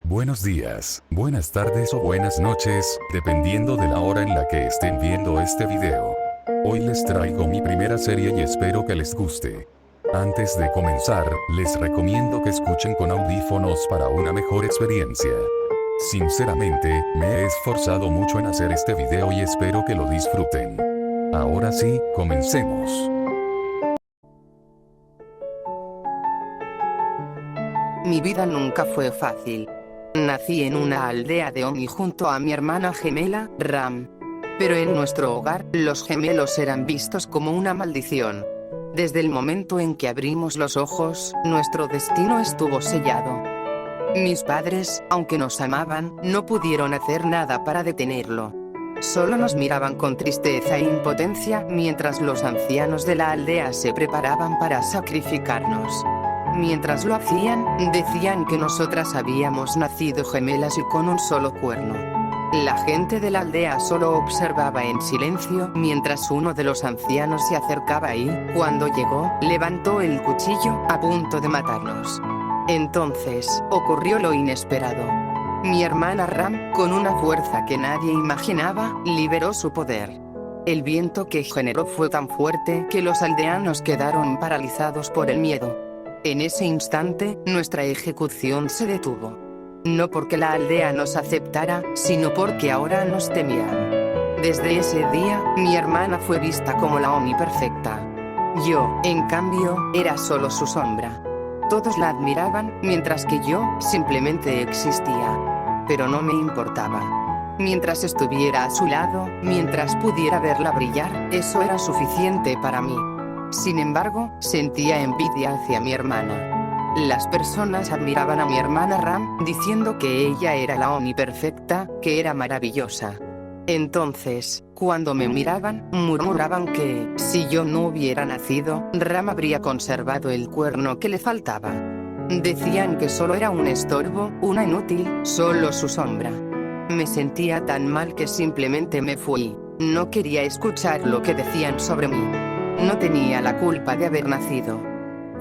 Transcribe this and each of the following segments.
Buenos días, buenas tardes o buenas noches, dependiendo de la hora en la que estén viendo este video. Hoy les traigo mi primera serie y espero que les guste. Antes de comenzar, les recomiendo que escuchen con audífonos para una mejor experiencia. Sinceramente, me he esforzado mucho en hacer este video y espero que lo disfruten. Ahora sí, comencemos. Mi vida nunca fue fácil. Nací en una aldea de Oni junto a mi hermana gemela, Ram. Pero en nuestro hogar, los gemelos eran vistos como una maldición. Desde el momento en que abrimos los ojos, nuestro destino estuvo sellado. Mis padres, aunque nos amaban, no pudieron hacer nada para detenerlo. Solo nos miraban con tristeza e impotencia mientras los ancianos de la aldea se preparaban para sacrificarnos. Mientras lo hacían, decían que nosotras habíamos nacido gemelas y con un solo cuerno. La gente de la aldea solo observaba en silencio mientras uno de los ancianos se acercaba y, cuando llegó, levantó el cuchillo, a punto de matarnos. Entonces, ocurrió lo inesperado. Mi hermana Ram, con una fuerza que nadie imaginaba, liberó su poder. El viento que generó fue tan fuerte que los aldeanos quedaron paralizados por el miedo. En ese instante, nuestra ejecución se detuvo. No porque la aldea nos aceptara, sino porque ahora nos temían. Desde ese día, mi hermana fue vista como la Oni perfecta. Yo, en cambio, era solo su sombra. Todos la admiraban, mientras que yo, simplemente existía. Pero no me importaba. Mientras estuviera a su lado, mientras pudiera verla brillar, eso era suficiente para mí. Sin embargo, sentía envidia hacia mi hermana. Las personas admiraban a mi hermana Ram, diciendo que ella era la Oni perfecta, que era maravillosa. Entonces, cuando me miraban, murmuraban que, si yo no hubiera nacido, Ram habría conservado el cuerno que le faltaba. Decían que solo era un estorbo, una inútil, solo su sombra. Me sentía tan mal que simplemente me fui. No quería escuchar lo que decían sobre mí. No tenía la culpa de haber nacido.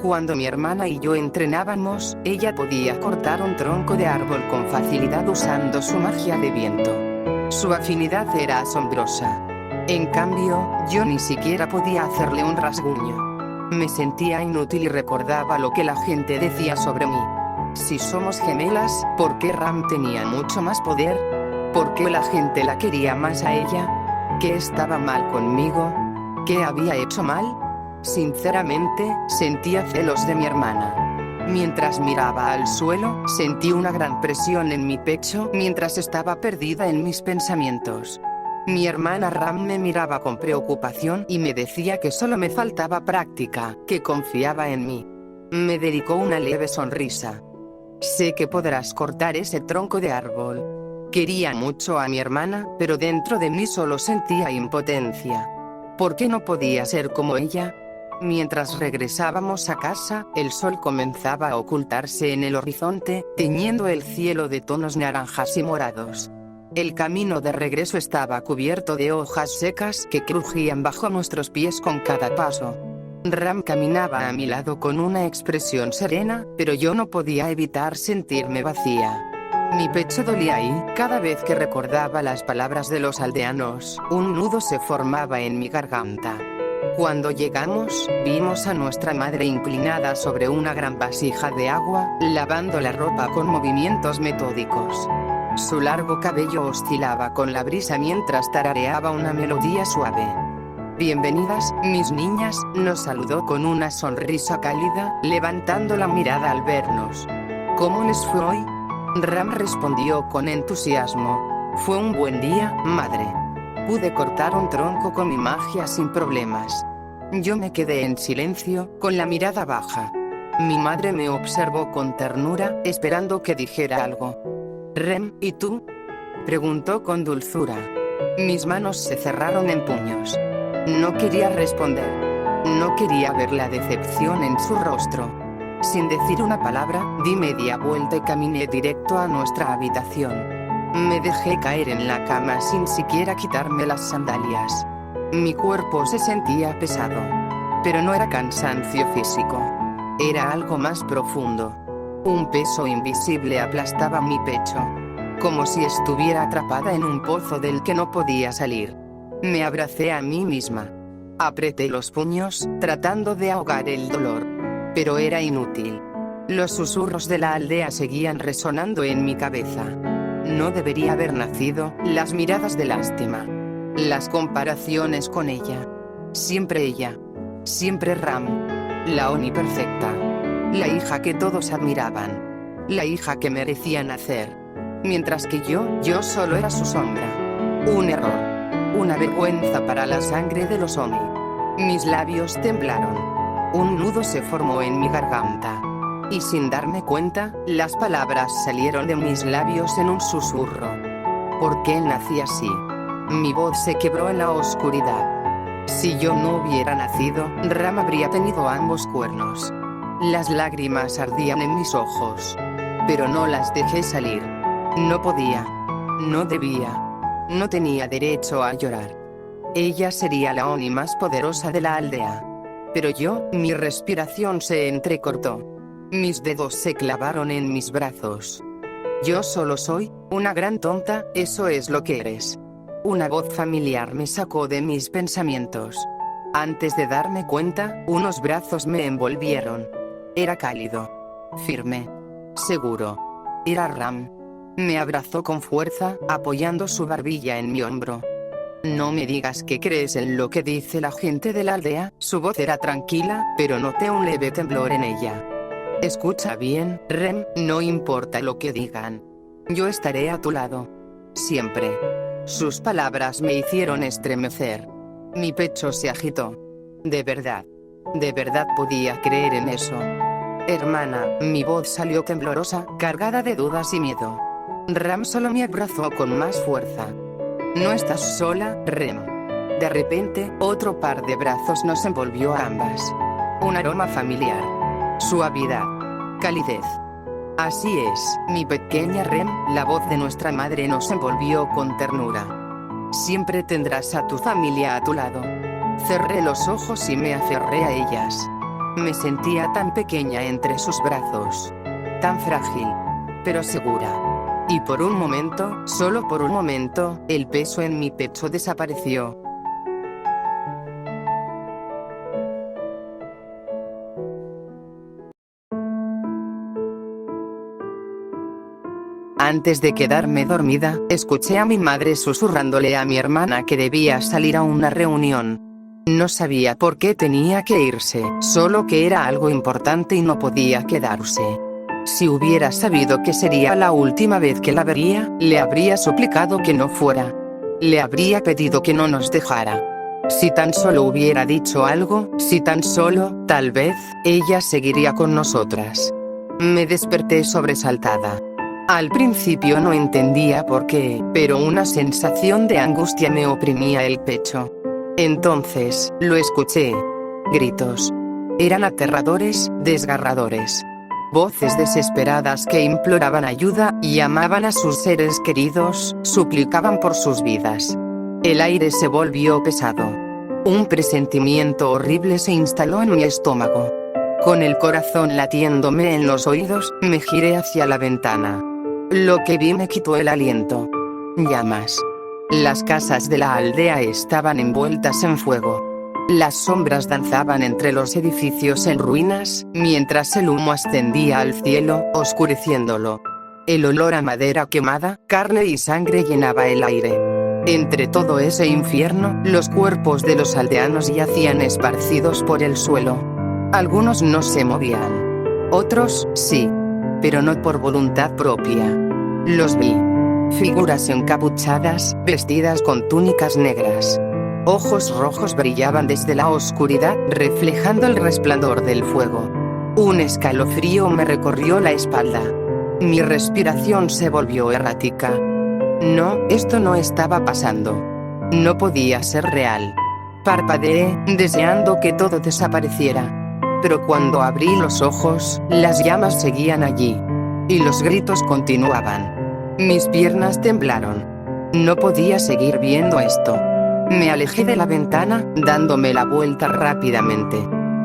Cuando mi hermana y yo entrenábamos, ella podía cortar un tronco de árbol con facilidad usando su magia de viento. Su afinidad era asombrosa. En cambio, yo ni siquiera podía hacerle un rasguño. Me sentía inútil y recordaba lo que la gente decía sobre mí. Si somos gemelas, ¿por qué Ram tenía mucho más poder? ¿Por qué la gente la quería más a ella? ¿Qué estaba mal conmigo? ¿Qué había hecho mal? Sinceramente, sentía celos de mi hermana. Mientras miraba al suelo, sentí una gran presión en mi pecho mientras estaba perdida en mis pensamientos. Mi hermana Ram me miraba con preocupación y me decía que solo me faltaba práctica, que confiaba en mí. Me dedicó una leve sonrisa. Sé que podrás cortar ese tronco de árbol. Quería mucho a mi hermana, pero dentro de mí solo sentía impotencia. ¿Por qué no podía ser como ella? Mientras regresábamos a casa, el sol comenzaba a ocultarse en el horizonte, teñiendo el cielo de tonos naranjas y morados. El camino de regreso estaba cubierto de hojas secas que crujían bajo nuestros pies con cada paso. Ram caminaba a mi lado con una expresión serena, pero yo no podía evitar sentirme vacía. Mi pecho dolía y, cada vez que recordaba las palabras de los aldeanos, un nudo se formaba en mi garganta. Cuando llegamos, vimos a nuestra madre inclinada sobre una gran vasija de agua, lavando la ropa con movimientos metódicos. Su largo cabello oscilaba con la brisa mientras tarareaba una melodía suave. «Bienvenidas, mis niñas», nos saludó con una sonrisa cálida, levantando la mirada al vernos. «¿Cómo les fue hoy?». Ram respondió con entusiasmo. «Fue un buen día, madre. Pude cortar un tronco con mi magia sin problemas». Yo me quedé en silencio, con la mirada baja. Mi madre me observó con ternura, esperando que dijera algo. «Rem, ¿y tú?», preguntó con dulzura. Mis manos se cerraron en puños. No quería responder. No quería ver la decepción en su rostro. Sin decir una palabra, di media vuelta y caminé directo a nuestra habitación. Me dejé caer en la cama sin siquiera quitarme las sandalias. Mi cuerpo se sentía pesado. Pero no era cansancio físico. Era algo más profundo. Un peso invisible aplastaba mi pecho, como si estuviera atrapada en un pozo del que no podía salir. Me abracé a mí misma. Apreté los puños, tratando de ahogar el dolor. Pero era inútil. Los susurros de la aldea seguían resonando en mi cabeza. No debería haber nacido, las miradas de lástima. Las comparaciones con ella. Siempre Ram. La Oni perfecta. La hija que todos admiraban. La hija que merecía nacer. Mientras que yo solo era su sombra. Un error. Una vergüenza para la sangre de los Oni. Mis labios temblaron. Un nudo se formó en mi garganta. Y sin darme cuenta, las palabras salieron de mis labios en un susurro. ¿Por qué nací así? Mi voz se quebró en la oscuridad. Si yo no hubiera nacido, Ram habría tenido ambos cuernos. Las lágrimas ardían en mis ojos. Pero no las dejé salir. No podía. No debía. No tenía derecho a llorar. Ella sería la Oni más poderosa de la aldea. Pero mi respiración se entrecortó. Mis dedos se clavaron en mis brazos. Yo solo soy una gran tonta, eso es lo que eres. Una voz familiar me sacó de mis pensamientos. Antes de darme cuenta, unos brazos me envolvieron. Era cálido. Firme. Seguro. Era Ram. Me abrazó con fuerza, apoyando su barbilla en mi hombro. No me digas que crees en lo que dice la gente de la aldea. Su voz era tranquila, pero noté un leve temblor en ella. Escucha bien, Rem, no importa lo que digan. Yo estaré a tu lado. Siempre. Sus palabras me hicieron estremecer. Mi pecho se agitó. De verdad podía creer en eso. Hermana, mi voz salió temblorosa, cargada de dudas y miedo. Ram solo me abrazó con más fuerza. No estás sola, Rem. De repente, otro par de brazos nos envolvió a ambas. Un aroma familiar. Suavidad. Calidez. Así es, mi pequeña Rem, la voz de nuestra madre nos envolvió con ternura. Siempre tendrás a tu familia a tu lado. Cerré los ojos y me aferré a ellas. Me sentía tan pequeña entre sus brazos. Tan frágil. Pero segura. Y por un momento, solo por un momento, el peso en mi pecho desapareció. Antes de quedarme dormida, escuché a mi madre susurrándole a mi hermana que debía salir a una reunión. No sabía por qué tenía que irse, solo que era algo importante y no podía quedarse. Si hubiera sabido que sería la última vez que la vería, le habría suplicado que no fuera. Le habría pedido que no nos dejara. Si tan solo hubiera dicho algo, si tan solo, tal vez, ella seguiría con nosotras. Me desperté sobresaltada. Al principio no entendía por qué, pero una sensación de angustia me oprimía el pecho. Entonces, lo escuché. Gritos. Eran aterradores, desgarradores. Voces desesperadas que imploraban ayuda, llamaban a sus seres queridos, suplicaban por sus vidas. El aire se volvió pesado. Un presentimiento horrible se instaló en mi estómago. Con el corazón latiéndome en los oídos, me giré hacia la ventana. Lo que vi me quitó el aliento. Llamas. Las casas de la aldea estaban envueltas en fuego. Las sombras danzaban entre los edificios en ruinas, mientras el humo ascendía al cielo, oscureciéndolo. El olor a madera quemada, carne y sangre llenaba el aire. Entre todo ese infierno, los cuerpos de los aldeanos yacían esparcidos por el suelo. Algunos no se movían. Otros, sí. Pero no por voluntad propia. Los vi. Figuras encapuchadas, vestidas con túnicas negras. Ojos rojos brillaban desde la oscuridad, reflejando el resplandor del fuego. Un escalofrío me recorrió la espalda. Mi respiración se volvió errática. No, esto no estaba pasando. No podía ser real. Parpadeé, deseando que todo desapareciera. Pero cuando abrí los ojos, las llamas seguían allí. Y los gritos continuaban. Mis piernas temblaron. No podía seguir viendo esto. Me alejé de la ventana, dándome la vuelta rápidamente.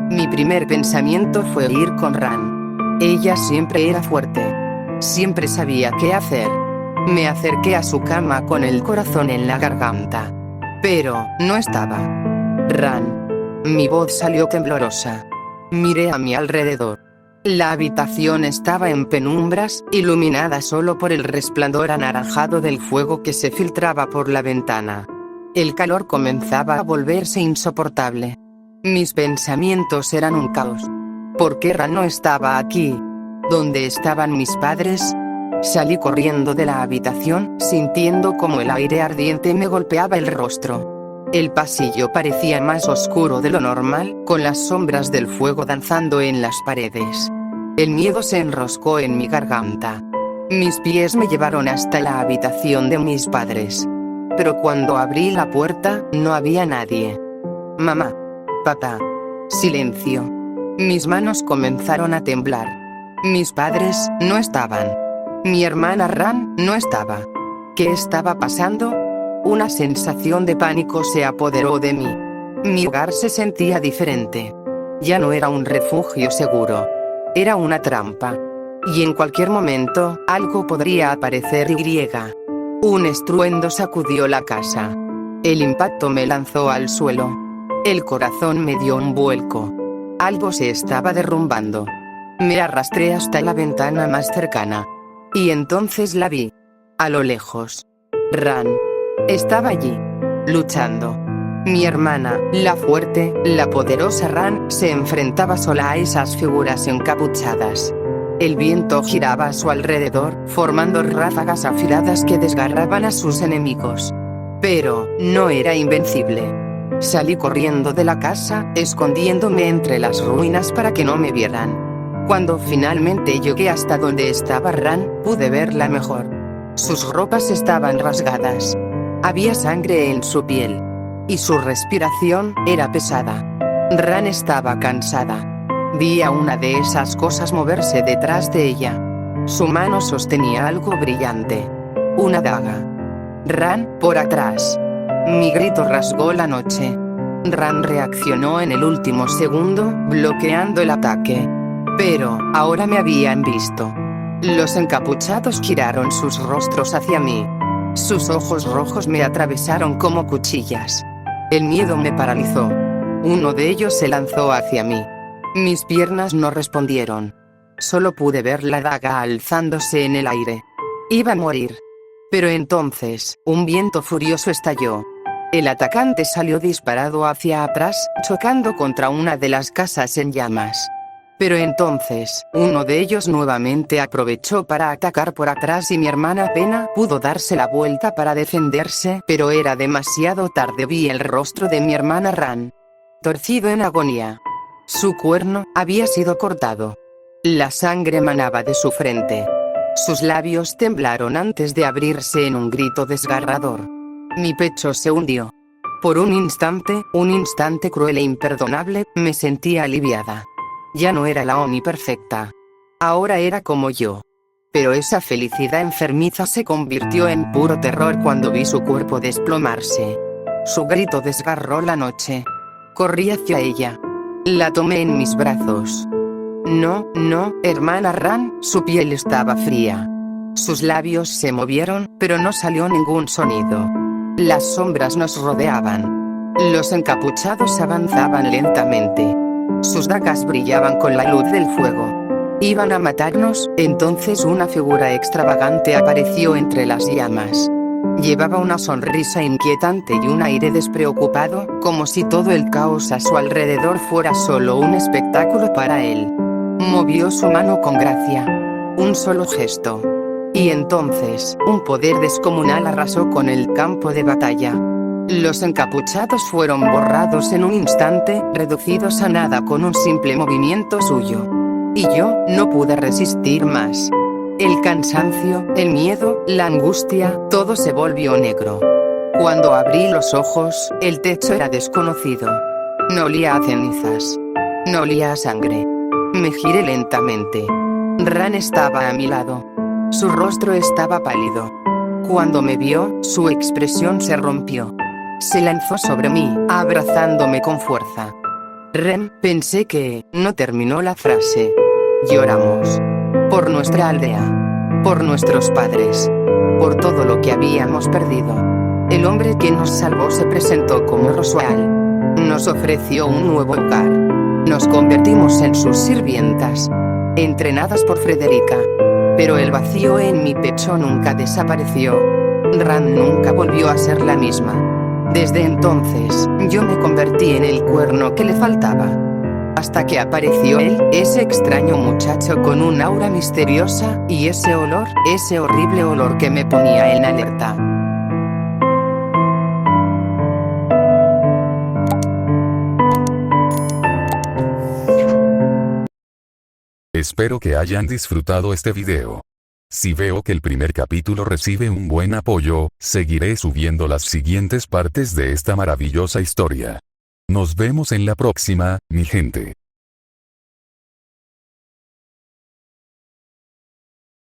Mi primer pensamiento fue ir con Ran. Ella siempre era fuerte. Siempre sabía qué hacer. Me acerqué a su cama con el corazón en la garganta. Pero no estaba. Ran. Mi voz salió temblorosa. Miré a mi alrededor. La habitación estaba en penumbras, iluminada solo por el resplandor anaranjado del fuego que se filtraba por la ventana. El calor comenzaba a volverse insoportable. Mis pensamientos eran un caos. ¿Por qué Ran no estaba aquí? ¿Dónde estaban mis padres? Salí corriendo de la habitación, sintiendo como el aire ardiente me golpeaba el rostro. El pasillo parecía más oscuro de lo normal, con las sombras del fuego danzando en las paredes. El miedo se enroscó en mi garganta. Mis pies me llevaron hasta la habitación de mis padres. Pero cuando abrí la puerta, no había nadie. Mamá. Papá. Silencio. Mis manos comenzaron a temblar. Mis padres no estaban. Mi hermana Ran no estaba. ¿Qué estaba pasando? Una sensación de pánico se apoderó de mí. Mi hogar se sentía diferente. Ya no era un refugio seguro. Era una trampa. Y en cualquier momento, algo podría aparecer y... Un estruendo sacudió la casa. El impacto me lanzó al suelo. El corazón me dio un vuelco. Algo se estaba derrumbando. Me arrastré hasta la ventana más cercana. Y entonces la vi. A lo lejos. Ran. Estaba allí. Luchando. Mi hermana, la fuerte, la poderosa Ran, se enfrentaba sola a esas figuras encapuchadas. El viento giraba a su alrededor, formando ráfagas afiladas que desgarraban a sus enemigos. Pero, no era invencible. Salí corriendo de la casa, escondiéndome entre las ruinas para que no me vieran. Cuando finalmente llegué hasta donde estaba Ran, pude verla mejor. Sus ropas estaban rasgadas. Había sangre en su piel. Y su respiración era pesada. Ran estaba cansada. Vi a una de esas cosas moverse detrás de ella. Su mano sostenía algo brillante. Una daga. Ran, por atrás. Mi grito rasgó la noche. Ran reaccionó en el último segundo, bloqueando el ataque. Pero, ahora me habían visto. Los encapuchados giraron sus rostros hacia mí. Sus ojos rojos me atravesaron como cuchillas. El miedo me paralizó. Uno de ellos se lanzó hacia mí. Mis piernas no respondieron. Solo pude ver la daga alzándose en el aire. Iba a morir. Pero entonces, un viento furioso estalló. El atacante salió disparado hacia atrás, chocando contra una de las casas en llamas. Pero entonces, uno de ellos nuevamente aprovechó para atacar por atrás y mi hermana Pena pudo darse la vuelta para defenderse, pero era demasiado tarde. Vi el rostro de mi hermana Ran, torcido en agonía. Su cuerno había sido cortado. La sangre manaba de su frente. Sus labios temblaron antes de abrirse en un grito desgarrador. Mi pecho se hundió. Por un instante cruel e imperdonable, me sentí aliviada. Ya no era la Oni perfecta. Ahora era como yo. Pero esa felicidad enfermiza se convirtió en puro terror cuando vi su cuerpo desplomarse. Su grito desgarró la noche. Corrí hacia ella. La tomé en mis brazos. No, hermana Ran, su piel estaba fría. Sus labios se movieron, pero no salió ningún sonido. Las sombras nos rodeaban. Los encapuchados avanzaban lentamente. Sus dagas brillaban con la luz del fuego. Iban a matarnos. Entonces una figura extravagante apareció entre las llamas. Llevaba una sonrisa inquietante y un aire despreocupado, como si todo el caos a su alrededor fuera solo un espectáculo para él. Movió su mano con gracia. Un solo gesto. Y entonces, un poder descomunal arrasó con el campo de batalla. Los encapuchados fueron borrados en un instante, reducidos a nada con un simple movimiento suyo. Y yo, no pude resistir más. El cansancio, el miedo, la angustia, todo se volvió negro. Cuando abrí los ojos, el techo era desconocido. No olía a cenizas. No olía a sangre. Me giré lentamente. Ran estaba a mi lado. Su rostro estaba pálido. Cuando me vio, su expresión se rompió. Se lanzó sobre mí, abrazándome con fuerza. Ren, pensé que, no terminó la frase. Lloramos. Por nuestra aldea. Por nuestros padres. Por todo lo que habíamos perdido. El hombre que nos salvó se presentó como Roswell. Nos ofreció un nuevo hogar. Nos convertimos en sus sirvientas, entrenadas por Frederica. Pero el vacío en mi pecho nunca desapareció. Ram nunca volvió a ser la misma. Desde entonces, yo me convertí en el cuerno que le faltaba. Hasta que apareció él, ese extraño muchacho con un aura misteriosa, y ese olor, ese horrible olor que me ponía en alerta. Espero que hayan disfrutado este video. Si veo que el primer capítulo recibe un buen apoyo, seguiré subiendo las siguientes partes de esta maravillosa historia. Nos vemos en la próxima, mi gente.